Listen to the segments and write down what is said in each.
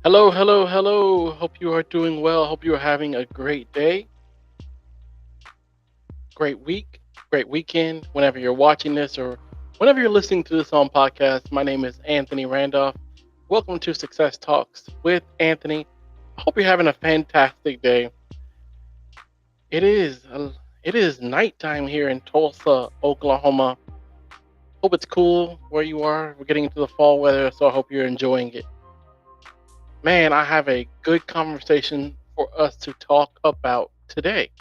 Hello, hello, hello. Hope you are doing well. Hope you are having a great day, great week, great weekend, whenever you're watching this or whenever you're listening to this on podcast. My name is Anthony Randolph. Welcome to Success Talks with Anthony. I hope you're having a fantastic day. It is it is nighttime here in Tulsa, Oklahoma. Hope it's cool where you are. We're getting into the fall weather, so I hope you're enjoying it. Man, I have a good conversation for us to talk about today.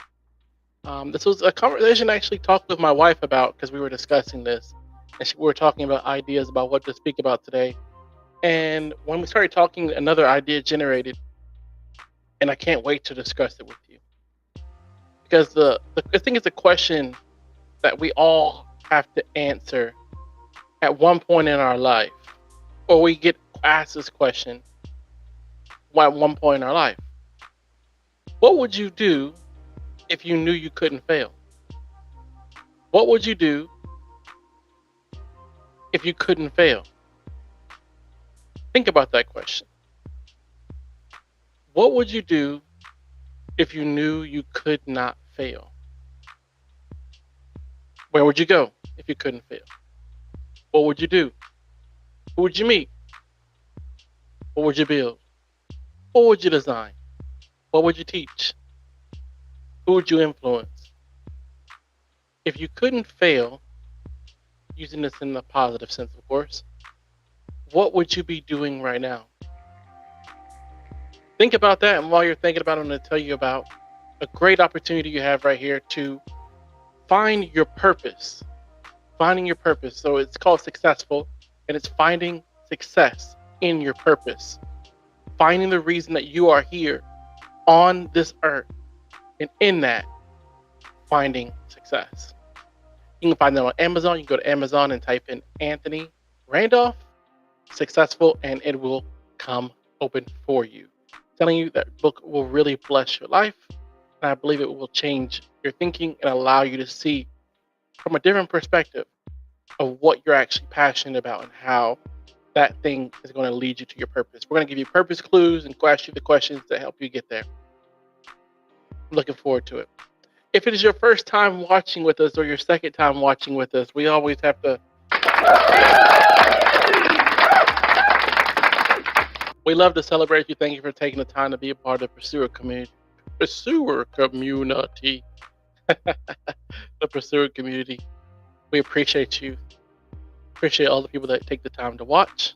This was a conversation I actually talked with my wife about because we were discussing this, and we were talking about ideas about what to speak about today. And when we started talking, another idea generated, and I can't wait to discuss it with you because I think it's a question that we all have to answer at one point in our life, or we get asked this question at one point in our life. What would you do if you knew you couldn't fail? What would you do if you couldn't fail? Think about that question. What would you do if you knew you could not fail? Where would you go if you couldn't fail? What would you do? Who would you meet? What would you build? What would you design? What would you teach? Who would you influence? If you couldn't fail, using this in the positive sense, of course, what would you be doing right now? Think about that, and while you're thinking about it, I'm going to tell you about a great opportunity you have right here to find your purpose. Finding your purpose. So it's called Successful, and it's finding success in your purpose. Finding the reason that you are here on this earth, and in that, finding success. You can find them on Amazon. You can go to Amazon and type in Anthony Randolph Successful, and it will come open for you. Telling you that book will really bless your life, and I believe it will change your thinking and allow you to see from a different perspective of what you're actually passionate about and how that thing is going to lead you to your purpose. We're going to give you purpose clues and ask you the questions that help you get there. I'm looking forward to it. If it is your first time watching with us or your second time watching with us, we always have to. We love to celebrate you. Thank you for taking the time to be a part of the Pursuer community. Pursuer community. The Pursuer community. We appreciate you. Appreciate all the people that take the time to watch.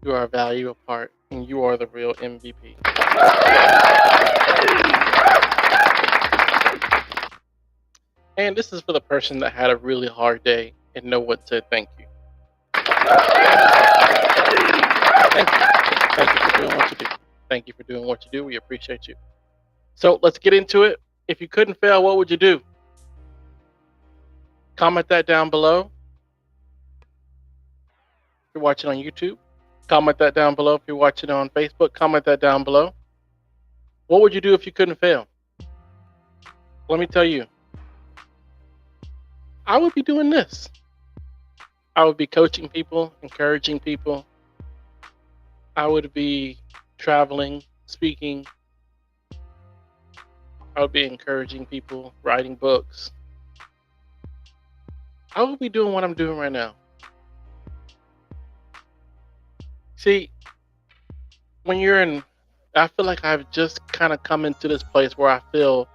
You are a valuable part, and you are the real MVP. And this is for the person that had a really hard day and no one said thank you. Thank you. Thank you for doing what you do. Thank you for doing what you do. We appreciate you. So let's get into it. If you couldn't fail, what would you do? Comment that down below. If you're watching on YouTube, comment that down below. If you're watching on Facebook, comment that down below. What would you do if you couldn't fail? Let me tell you. I would be doing this. I would be coaching people, encouraging people. I would be traveling, speaking. I would be encouraging people, writing books. I would be doing what I'm doing right now. See, when you're in, I feel like I've just kind of come into this place where I feel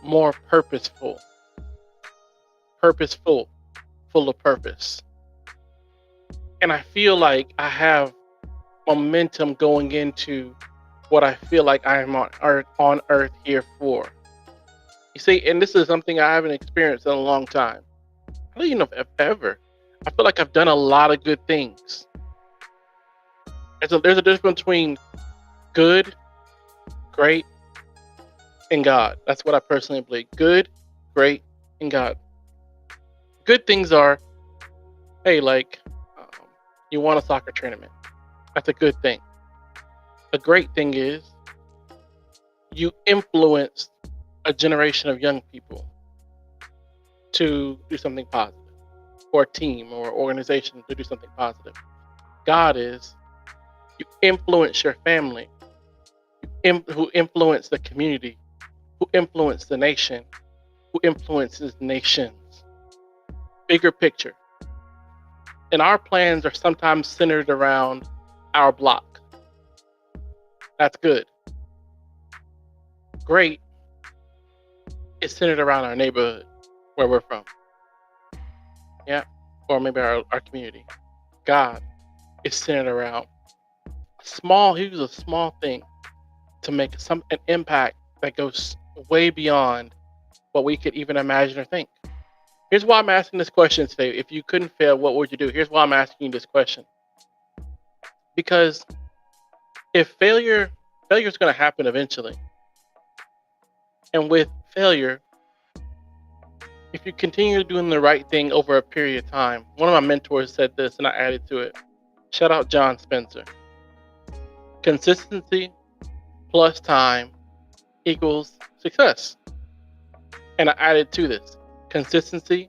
more purposeful, full of purpose. And I feel like I have momentum going into what I feel like I am on earth here for. You see, and this is something I haven't experienced in a long time. I don't even know if ever. I feel like I've done a lot of good things. And so there's a difference between good, great, and God. That's what I personally believe. Good, great, and God. Good things are, hey, like um, you won a soccer tournament. That's a good thing. A great thing is you influenced a generation of young people to do something positive, or a team or organization to do something positive. God is you influence your family, who influence the community, who influence the nation, who influences nations. Bigger picture. And our plans are sometimes centered around our block. That's good. Great is centered around our neighborhood, where we're from. Yeah. Or maybe our community. God is centered around he was a small thing to make an impact that goes way beyond what we could even imagine or think. Here's why I'm asking this question today. If you couldn't fail, what would you do? Here's why I'm asking you this question. Because if failure is going to happen eventually. And with failure, if you continue doing the right thing over a period of time, one of my mentors said this and I added to it. Shout out John Spencer. Consistency plus time equals success. And I added to this. Consistency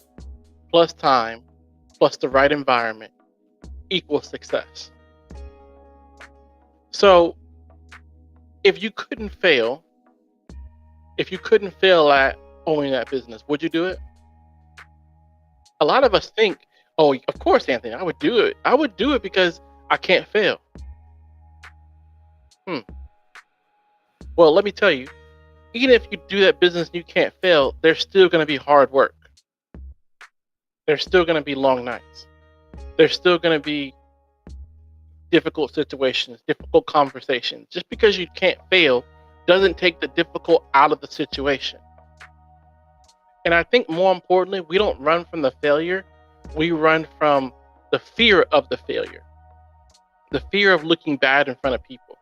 plus time plus the right environment equals success. So if you couldn't fail at owning that business, would you do it? A lot of us think, oh, of course, Anthony, I would do it. I would do it because I can't fail. Well, let me tell you, even if you do that business and you can't fail, there's still going to be hard work. There's still going to be long nights. There's still going to be difficult situations, difficult conversations. Just because you can't fail doesn't take the difficult out of the situation. And I think more importantly, we don't run from the failure. We run from the fear of the failure. The fear of looking bad in front of people.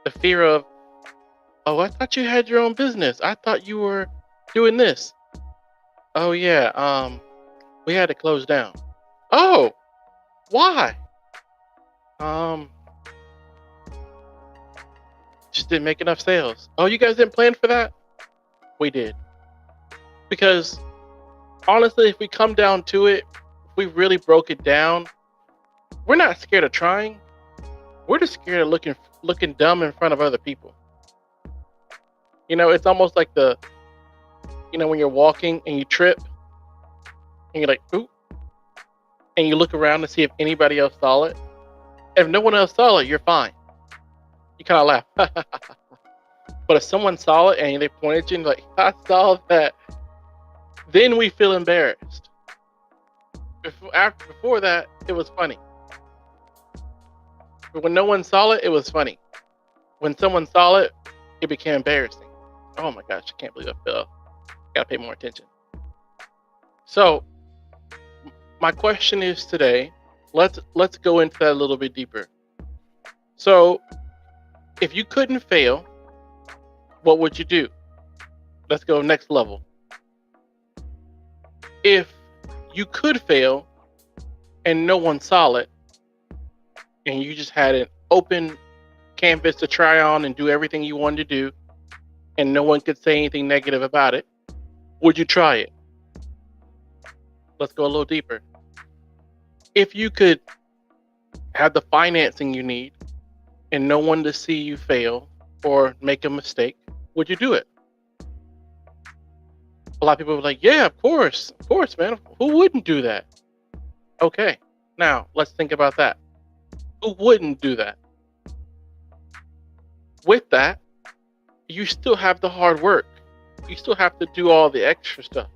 The fear of, oh, I thought you had your own business. I thought you were doing this. Oh yeah, we had to close down. Oh, why? Just didn't make enough sales. Oh, you guys didn't plan for that? We did. Because honestly, if we come down to it, if we really broke it down, we're not scared of trying. We're just scared of looking dumb in front of other people. You know, it's almost like when you're walking and you trip and you're like, ooh, and you look around to see if anybody else saw it. If no one else saw it, you're fine. You kind of laugh. But if someone saw it and they pointed at you and like, I saw that, then we feel embarrassed. Before that, it was funny. But when no one saw it, it was funny. When someone saw it, it became embarrassing. Oh my gosh, I can't believe I fell. Gotta pay more attention. So, my question is today, let's go into that a little bit deeper. So, if you couldn't fail, what would you do? Let's go next level. If you could fail and no one saw it, and you just had an open canvas to try on and do everything you wanted to do, and no one could say anything negative about it, would you try it? Let's go a little deeper. If you could have the financing you need and no one to see you fail or make a mistake, would you do it? A lot of people are like, yeah, of course, man. Who wouldn't do that? Okay, now let's think about that. Who wouldn't do that? With that, you still have the hard work. You still have to do all the extra stuff.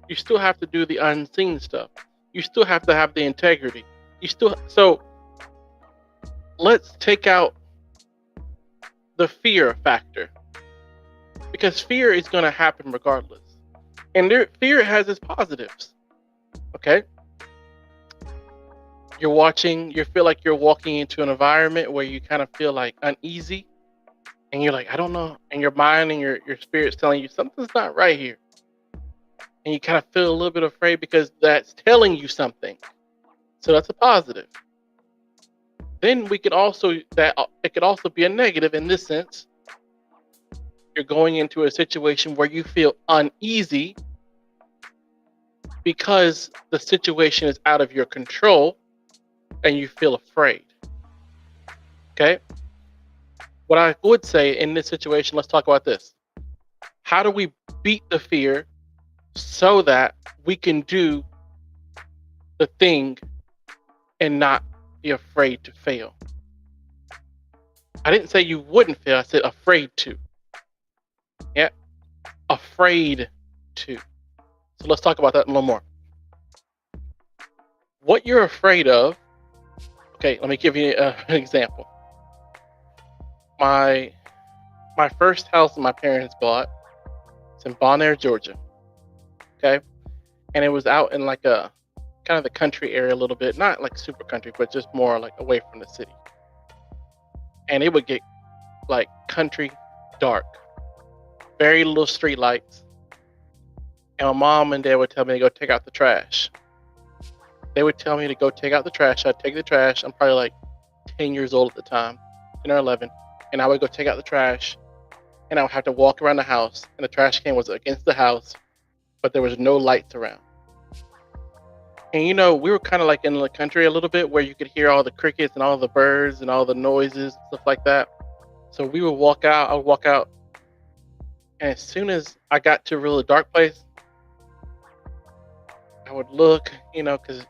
You still have to do the unseen stuff. You still have to have the integrity. So let's take out the fear factor, because fear is going to happen regardless. And fear has its positives. Okay? You feel like you're walking into an environment where you kind of feel like uneasy and you're like, I don't know, and your mind and your spirit's telling you something's not right here, and you kind of feel a little bit afraid because that's telling you something. So that's a positive. Then we could also that it could also be a negative in this sense. You're going into a situation where you feel uneasy because the situation is out of your control and you feel afraid. Okay? What I would say in this situation, let's talk about this. How do we beat the fear so that we can do the thing and not be afraid to fail? I didn't say you wouldn't fail, I said afraid to. Yeah, afraid to. So let's talk about that a little more. What you're afraid of, okay, let me give you an example. My first house that my parents bought, it's in Bon Air, Georgia. Okay, and it was out in like a kind of the country area a little bit, not like super country, but just more like away from the city. And it would get like country dark, very little street lights. And my mom and dad would tell me to go take out the trash. They would tell me to go take out the trash. I'd take the trash. I'm probably like 10 years old at the time, 10 or 11. And I would go take out the trash. And I would have to walk around the house. And the trash can was against the house, but there was no lights around. And we were kind of like in the country a little bit where you could hear all the crickets and all the birds and all the noises, stuff like that. So we would walk out. I would walk out. And as soon as I got to a really dark place, I would look, because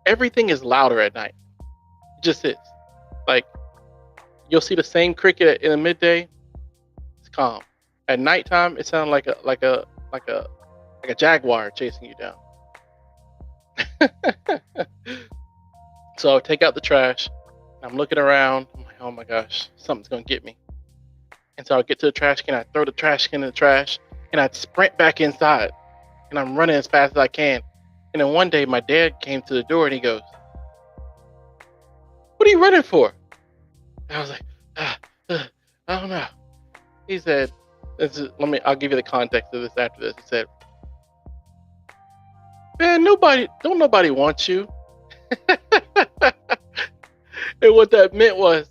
everything is louder at night. It just is. Like, you'll see the same cricket in the midday. It's calm. At nighttime, it sounds like a jaguar chasing you down. So I would take out the trash. I'm looking around. I'm like, oh my gosh, something's gonna get me. And so I'd get to the trash can. I'd throw the trash can in the trash, and I'd sprint back inside. And I'm running as fast as I can. And then one day my dad came to the door and he goes, "What are you running for?" And I was like, I don't know. He said, I'll give you the context of this after this. He said, "Man, don't nobody want you." And what that meant was,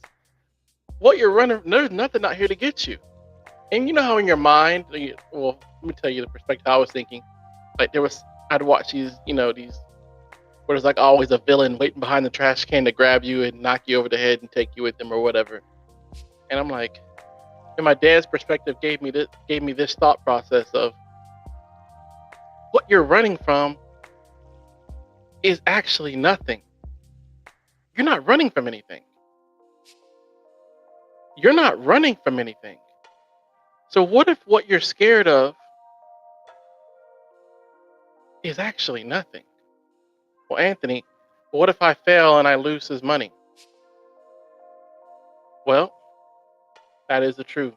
what you're running, there's nothing out here to get you. And you know how in your mind, well, let me tell you the perspective I was thinking. Like I'd watch these where there's like always a villain waiting behind the trash can to grab you and knock you over the head and take you with them or whatever. And I'm like, and my dad's perspective gave me this thought process of what you're running from is actually nothing. You're not running from anything. You're not running from anything. So what if what you're scared of is actually nothing? Well, Anthony, what if I fail and I lose his money? Well, that is a true,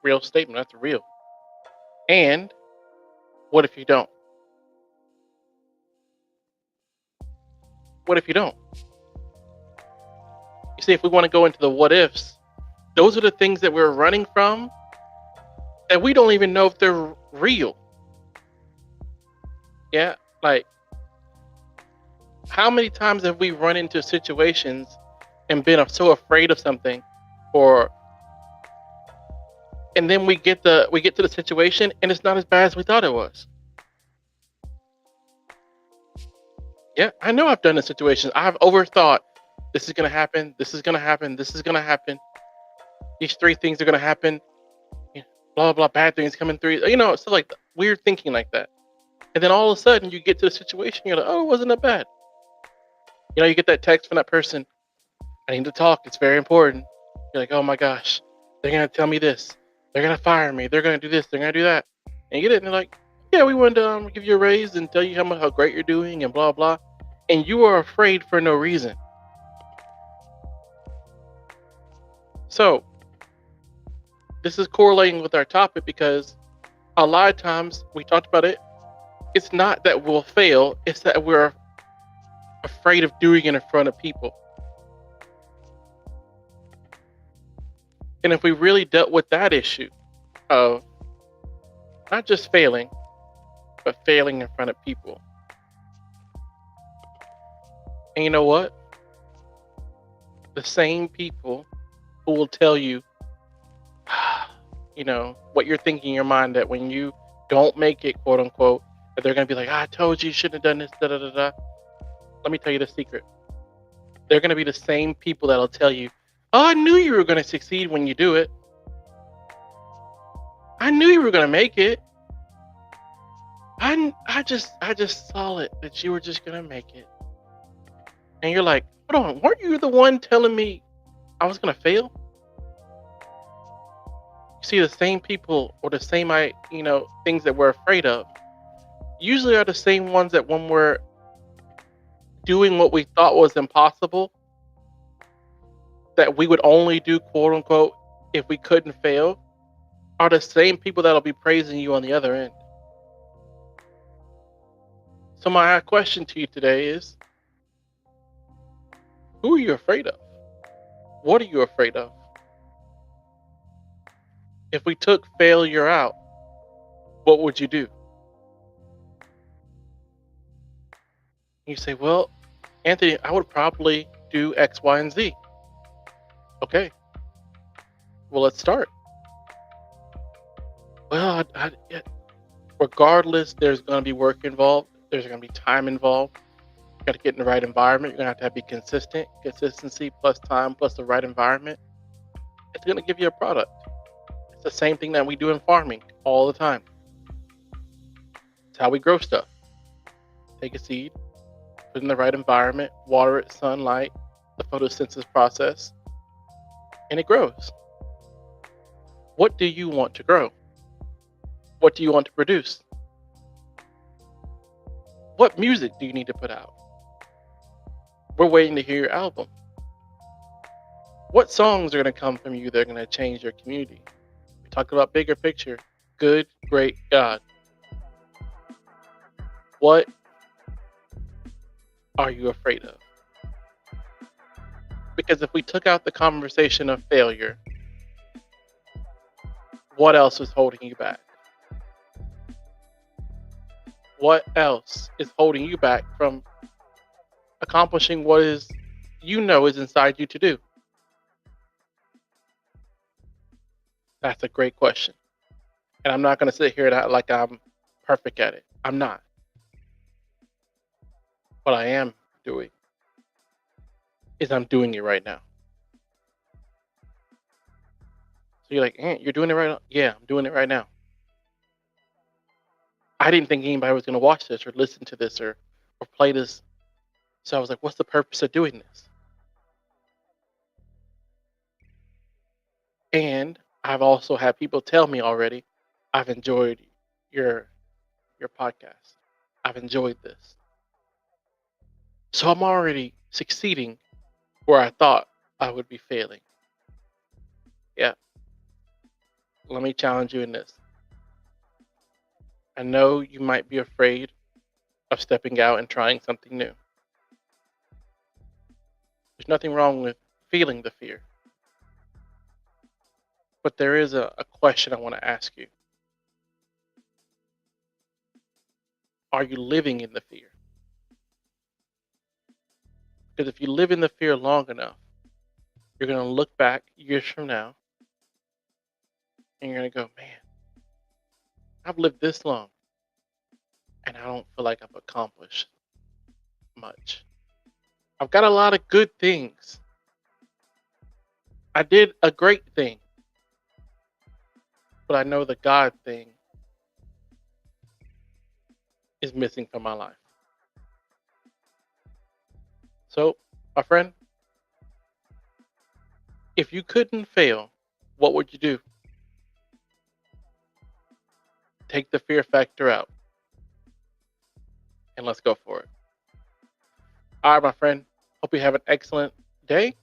real statement. That's real. And what if you don't? What if you don't? You see, if we want to go into the what ifs, those are the things that we're running from that we don't even know if they're real. Yeah, like, how many times have we run into situations and been so afraid of something, and then we get to the situation and it's not as bad as we thought it was. Yeah, I know I've done the situations. I've overthought, this is gonna happen, this is gonna happen, this is gonna happen. These three things are gonna happen. Blah blah, bad things coming through. It's like weird thinking like that. And then all of a sudden you get to the situation, you're like, oh, it wasn't that bad. You get that text from that person. I need to talk. It's very important. You're like, oh my gosh, they're going to tell me this. They're going to fire me. They're going to do this. They're going to do that. And you get it. And they're like, yeah, we wanted to give you a raise and tell you how great you're doing and blah, blah. And you are afraid for no reason. So this is correlating with our topic because a lot of times we talked about it. It's not that we'll fail. It's that we're afraid of doing it in front of people. And if we really dealt with that issue of not just failing, but failing in front of people. And you know what? The same people who will tell you, what you're thinking in your mind that when you don't make it, quote unquote, that they're going to be like, I told you you shouldn't have done this, da da da da. Let me tell you the secret. They're going to be the same people that'll tell you, oh, I knew you were going to succeed when you do it. I knew you were going to make it. I just saw it that you were just going to make it. And you're like, hold on, weren't you the one telling me I was going to fail? You see, the same people or the same, things that we're afraid of usually are the same ones that when we're doing what we thought was impossible, that we would only do, quote unquote, if we couldn't fail, are the same people that'll be praising you on the other end. So my question to you today is, who are you afraid of? What are you afraid of? If we took failure out, what would you do? You say, well, Anthony, I would probably do X, Y, and Z. Okay. Well, let's start. Well, regardless, there's going to be work involved. There's going to be time involved. You got to get in the right environment. You're going to have be consistent. Consistency plus time plus the right environment. It's going to give you a product. It's the same thing that we do in farming all the time. It's how we grow stuff. Take a seed, put it in the right environment, water it, sunlight, the photosynthesis process, and it grows. What do you want to grow? What do you want to produce? What music do you need to put out? We're waiting to hear your album. What songs are going to come from you that are going to change your community? We talked about bigger picture. Good, great God. What are you afraid of? Because if we took out the conversation of failure, what else is holding you back? What else is holding you back from accomplishing what is inside you to do? That's a great question. And I'm not going to sit here and act like I'm perfect at it. I'm not. What I am doing is I'm doing it right now. So you're like, you're doing it right now? Yeah, I'm doing it right now. I didn't think anybody was going to watch this or listen to this or play this. So I was like, what's the purpose of doing this? And I've also had people tell me already, I've enjoyed your podcast. I've enjoyed this. So I'm already succeeding where I thought I would be failing. Yeah. Let me challenge you in this. I know you might be afraid of stepping out and trying something new. There's nothing wrong with feeling the fear. But there is a question I want to ask you. Are you living in the fear? Because if you live in the fear long enough, you're going to look back years from now and you're going to go, man, I've lived this long and I don't feel like I've accomplished much. I've got a lot of good things. I did a great thing. But I know the God thing is missing from my life. So, my friend, if you couldn't fail, what would you do? Take the fear factor out. And let's go for it. All right, my friend. Hope you have an excellent day.